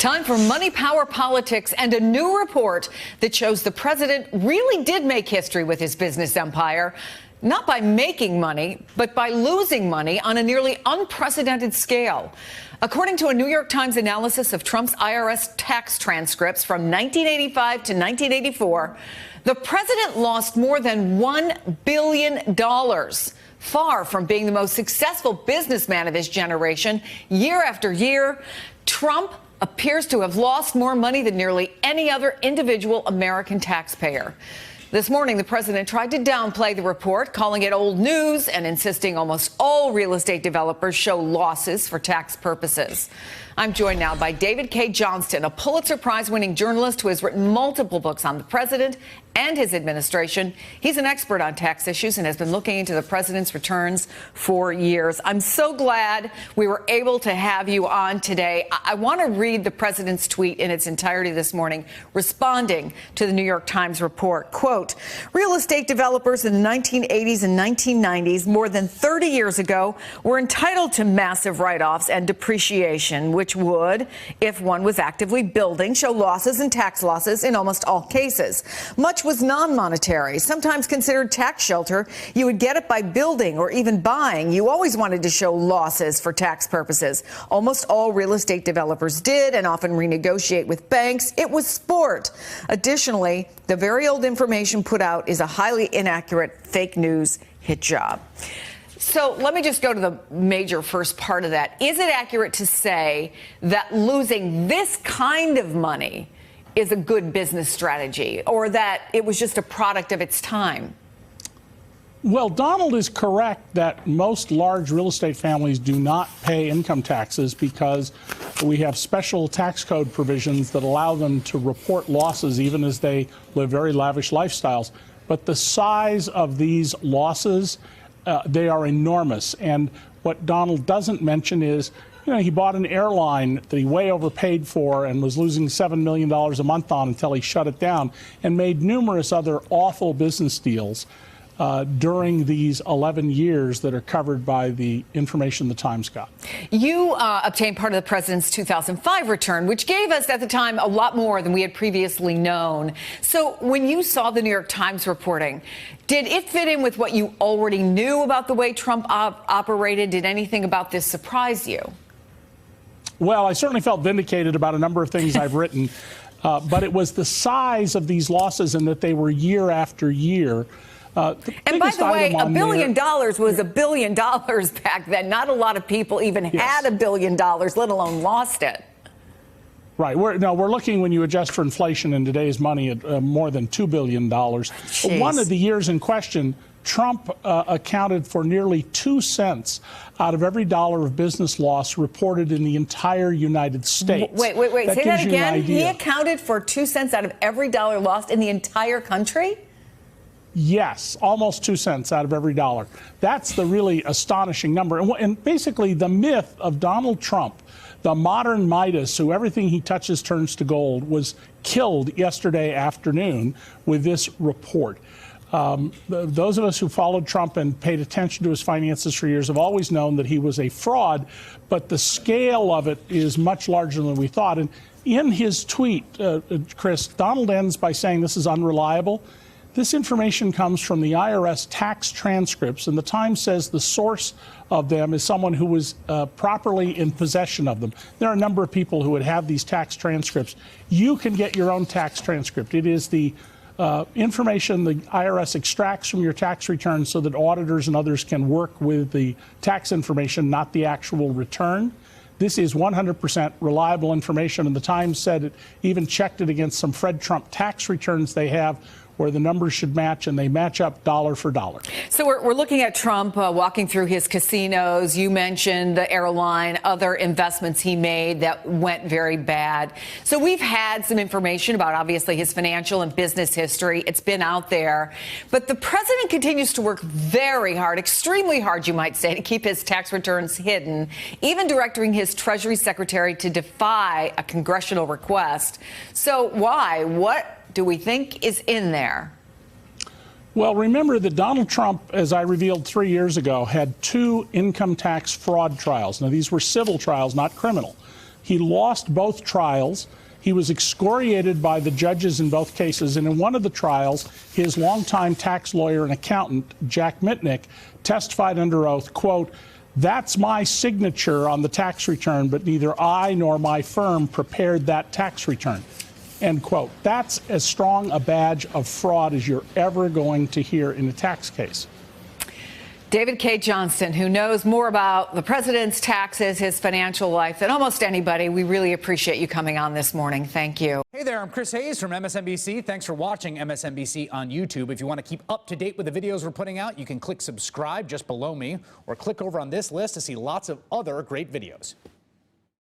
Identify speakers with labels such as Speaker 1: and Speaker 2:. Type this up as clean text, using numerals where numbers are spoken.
Speaker 1: Time for Money, Power, Politics and a new report that shows the president really did make history with his business empire, not by making money, but by losing money on a nearly unprecedented scale. According to a New York Times analysis of Trump's IRS tax transcripts from 1985 to 1984, the president lost more than $1 billion. Far from being the most successful businessman of his generation, year after year, Trump appears to have lost more money than nearly any other individual American taxpayer. This morning, the president tried to downplay the report, calling it old news and insisting almost all real estate developers show losses for tax purposes. I'm joined now by David Cay Johnston, a Pulitzer Prize-winning journalist who has written multiple books on the president and his administration. He's an expert on tax issues and has been looking into the president's returns for years. I'm so glad we were able to have you on today. I want to read the president's tweet in its entirety this morning, responding to the New York Times report. Quote, real estate developers in the 1980s and 1990s, more than 30 years ago, were entitled to massive write-offs and depreciation, which would, if one was actively building, show losses and tax losses in almost all cases. Much was non-monetary, sometimes considered tax shelter. You would get it by building or even buying. You always wanted to show losses for tax purposes. Almost all real estate developers did and often renegotiate with banks. It was sport. Additionally, the very old information put out is a highly inaccurate fake news hit job. So let me just go to the major first part of that. Is it accurate to say that losing this kind of money is a good business strategy, or that it was just a product of its time?
Speaker 2: Well, Donald is correct that most large real estate families do not pay income taxes because we have special tax code provisions that allow them to report losses even as they live very lavish lifestyles. But the size of these losses, they are enormous. And what Donald doesn't mention is, he bought an airline that he way overpaid for and was losing $7 million a month on until he shut it down, and made numerous other awful business deals during these 11 years that are covered by the information the Times got.
Speaker 1: You obtained part of the president's 2005 return, which gave us at the time a lot more than we had previously known. So when you saw the New York Times reporting, did it fit in with what you already knew about the way Trump operated? Did anything about this surprise you?
Speaker 2: Well, I certainly felt vindicated about a number of things I've written, but it was the size of these losses and that they were year after year.
Speaker 1: And by the way, $1 billion was $1 billion back then. Not a lot of people even had $1 billion, let alone lost it.
Speaker 2: Right. We're looking, when you adjust for inflation in today's money, at more than $2 billion.
Speaker 1: Jeez.
Speaker 2: One of the years in question, Trump accounted for nearly 2 cents out of every dollar of business loss reported in the entire United States.
Speaker 1: Wait. Say that again? He accounted for 2 cents out of every dollar lost in the entire country?
Speaker 2: Yes, almost 2 cents out of every dollar. That's the really astonishing number. And basically, the myth of Donald Trump, the modern Midas, who everything he touches turns to gold, was killed yesterday afternoon with this report. Those of us who followed Trump and paid attention to his finances for years have always known that he was a fraud, but the scale of it is much larger than we thought. And in his tweet, Chris, Donald ends by saying this is unreliable. This information comes from the IRS tax transcripts, and the Times says the source of them is someone who was properly in possession of them. There are a number of people who would have these tax transcripts. You can get your own tax transcript. It is the information the IRS extracts from your tax return so that auditors and others can work with the tax information, not the actual return. This is 100% reliable information, and the Times said it even checked it against some Fred Trump tax returns they have, where the numbers should match, and they match up dollar for dollar.
Speaker 1: So we're looking at Trump walking through his casinos. You mentioned the airline, other investments he made that went very bad. So we've had some information about, obviously, his financial and business history. It's been out there. But the president continues to work very hard, extremely hard, you might say, to keep his tax returns hidden, even directing his Treasury Secretary to defy a congressional request. So why? What do we think is in there?
Speaker 2: Well, remember that Donald Trump, as I revealed 3 years ago, had 2 income tax fraud trials. Now, these were civil trials, not criminal. He lost both trials. He was excoriated by the judges in both cases. And in one of the trials, his longtime tax lawyer and accountant, Jack Mitnick, testified under oath, quote, "That's my signature on the tax return, but neither I nor my firm prepared that tax return." End quote. That's as strong a badge of fraud as you're ever going to hear in a tax case.
Speaker 1: David Cay Johnston, who knows more about the president's taxes, his financial life than almost anybody. We really appreciate you coming on this morning. Thank you.
Speaker 3: Hey there, I'm Chris Hayes from MSNBC. Thanks for watching MSNBC on YouTube. If you want to keep up to date with the videos we're putting out, you can click subscribe just below me or click over on this list to see lots of other great videos.